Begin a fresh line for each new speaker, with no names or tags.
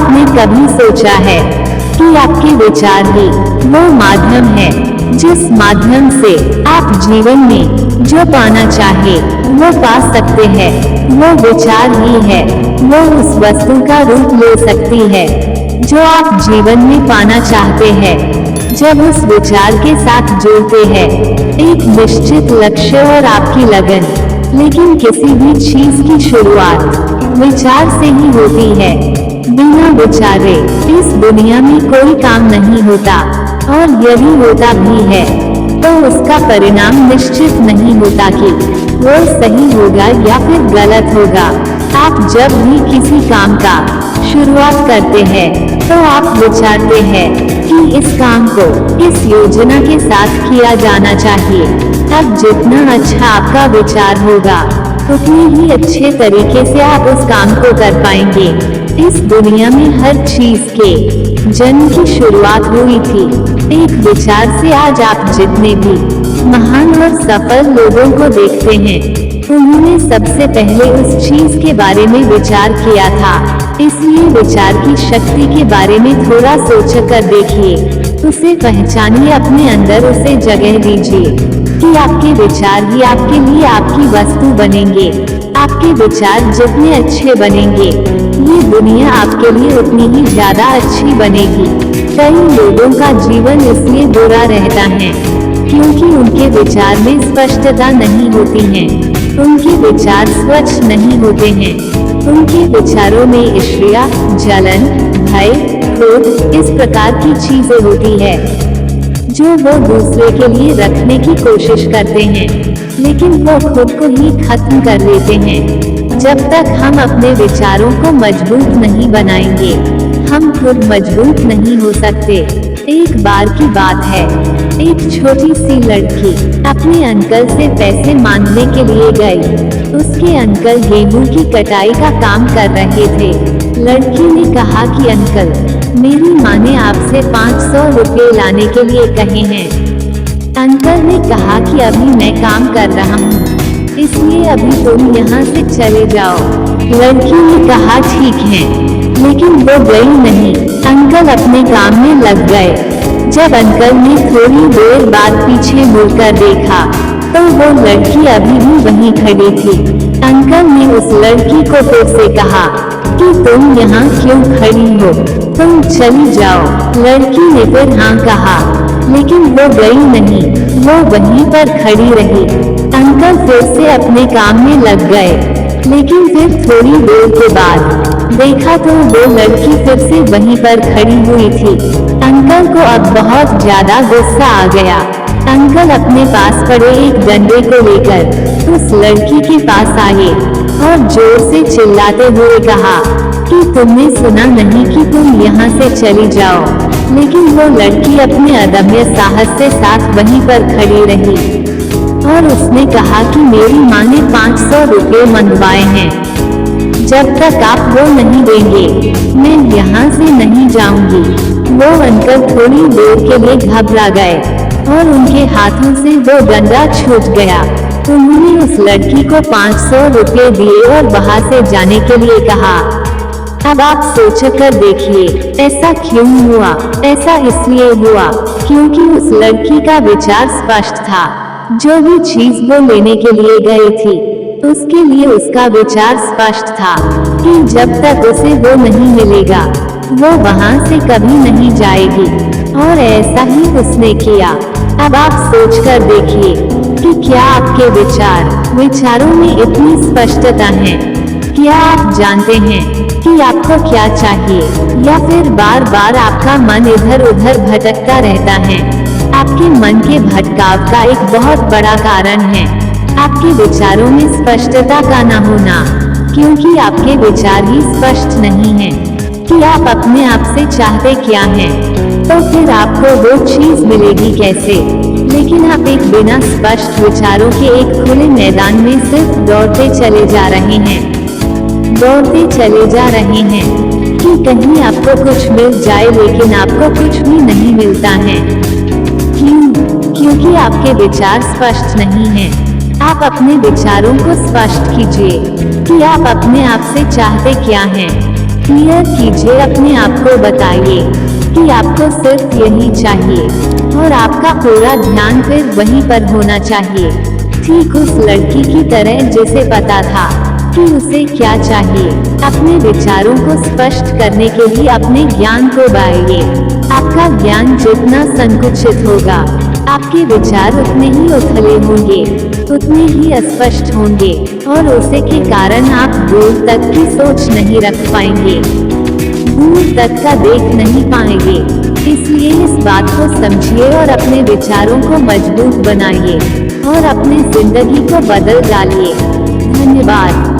आपने कभी सोचा है कि आपके विचार ही वो माध्यम है जिस माध्यम से आप जीवन में जो पाना चाहे वो पा सकते हैं? वो विचार ही है वो उस वस्तु का रूप ले सकती है जो आप जीवन में पाना चाहते हैं। जब उस विचार के साथ जुड़ते हैं एक निश्चित लक्ष्य और आपकी लगन, लेकिन किसी भी चीज की शुरुआत विचार से ही होती है। बिना विचारे इस दुनिया में कोई काम नहीं होता, और यदि होता भी है तो उसका परिणाम निश्चित नहीं होता कि वो सही होगा या फिर गलत होगा। आप जब भी किसी काम का शुरुआत करते हैं तो आप विचारते हैं कि इस काम को इस योजना के साथ किया जाना चाहिए। अब जितना अच्छा आपका विचार होगा उतनी ही अच्छे तरीके से आप उस काम को कर पाएंगे। इस दुनिया में हर चीज के जन्म की शुरुआत हुई थी एक विचार से। आज आप जितने भी महान और सफल लोगों को देखते हैं उन्होंने सबसे पहले उस चीज के बारे में विचार किया था। इसलिए विचार की शक्ति के बारे में थोड़ा सोचकर देखिए, उसे पहचानिए, अपने अंदर उसे जगह दीजिए कि आपके विचार ही आपके लिए आपकी वस्तु बनेंगे। आपके विचार जितने अच्छे बनेंगे ये दुनिया आपके लिए उतनी ही ज्यादा अच्छी बनेगी। कई लोगों का जीवन इसलिए बुरा रहता है क्योंकि उनके विचार में स्पष्टता नहीं होती है, उनके विचार स्वच्छ नहीं होते हैं, उनके विचारों में ईर्ष्या, जलन, भय, क्रोध इस प्रकार की चीजें होती है जो वो दूसरे के लिए रखने की कोशिश करते हैं, लेकिन वो खुद को ही खत्म कर लेते हैं। जब तक हम अपने विचारों को मजबूत नहीं बनाएंगे हम खुद मजबूत नहीं हो सकते। एक बार की बात है, एक छोटी सी लड़की अपने अंकल से पैसे मांगने के लिए गई। उसके अंकल गेहूं की कटाई का काम कर रहे थे। लड़की ने कहा कि अंकल, मेरी माँ ने आपसे 500 रुपये लाने के लिए कहे हैं। अंकल ने कहा कि अभी मैं काम कर रहा हूँ, इसलिए अभी तुम यहाँ से चले जाओ। लड़की ने कहा ठीक है, लेकिन वो गई नहीं। अंकल अपने काम में लग गए। जब अंकल ने थोड़ी देर बाद पीछे मुड़कर देखा तो वो लड़की अभी भी वहीं खड़ी थी। अंकल ने उस लड़की को फिर से कहा कि तुम यहाँ क्यों खड़ी हो, तुम चली जाओ। लड़की ने फिर हाँ कहा, लेकिन वो गई नहीं, वो वहीं पर खड़ी रही। अंकल फिर से अपने काम में लग गए, लेकिन फिर थोड़ी देर के बाद देखा तो वो लड़की फिर से वहीं पर खड़ी हुई थी। अंकल को अब बहुत ज्यादा गुस्सा आ गया। अंकल अपने पास पड़े एक डंडे को लेकर उस लड़की के पास आए और जोर से चिल्लाते हुए कहा कि तुमने सुना नहीं कि तुम यहाँ से चली जाओ। लेकिन वो लड़की अपने अदम्य साहस से साथ वहीं पर खड़ी रही और उसने कहा कि मेरी माँ ने 500 रुपये मंगवाए हैं, जब तक आप वो नहीं देंगे मैं यहाँ से नहीं जाऊंगी। वो अंकल थोड़ी देर के लिए घबरा गए और उनके हाथों से वो डंडा छूट गया। उन्होंने उस लड़की को 500 रुपये दिए और वहाँ से जाने के लिए कहा। अब आप सोचकर देखिए, ऐसा क्यों हुआ? ऐसा इसलिए हुआ क्योंकि उस लड़की का विचार स्पष्ट था। जो भी चीज वो लेने के लिए गई थी उसके लिए उसका विचार स्पष्ट था कि जब तक उसे वो नहीं मिलेगा वो वहाँ से कभी नहीं जाएगी, और ऐसा ही उसने किया। अब आप सोचकर देखिए कि क्या आपके विचारों में इतनी स्पष्टता है? क्या आप जानते हैं कि आपको क्या चाहिए, या फिर बार बार आपका मन इधर उधर भटकता रहता है? आपके मन के भटकाव का एक बहुत बड़ा कारण है आपके विचारों में स्पष्टता का न होना, क्योंकि आपके विचार ही स्पष्ट नहीं है कि आप अपने आप से चाहते क्या हैं, तो फिर आपको वो चीज मिलेगी कैसे? लेकिन आप एक बिना स्पष्ट विचारों के एक खुले मैदान में सिर्फ दौड़ते चले जा रहे हैं कि कहीं आपको कुछ मिल जाए, लेकिन आपको कुछ भी नहीं मिलता है। क्यों? क्योंकि आपके विचार स्पष्ट नहीं हैं। आप अपने विचारों को स्पष्ट कीजिए कि आप अपने आप से चाहते क्या हैं। क्लियर कीजिए, अपने आप को बताइए कि आपको सिर्फ यही चाहिए और आपका पूरा ध्यान फिर वहीं पर होना चाहिए, ठीक उस लड़की की तरह जिसे पता था कि उसे क्या चाहिए। अपने विचारों को स्पष्ट करने के लिए अपने ज्ञान को बढ़ाइए। आपका ज्ञान जितना संकुचित होगा, आपके विचार उतने ही उथले होंगे, उतने ही अस्पष्ट होंगे और उसे के कारण आप दूर तक की सोच नहीं रख पाएंगे, दूर तक का देख नहीं पाएंगे। इसलिए इस बात को समझिए और अपने विचारों को मजबूत बनाइए और अपनी जिंदगी को बदल डालिए। धन्यवाद।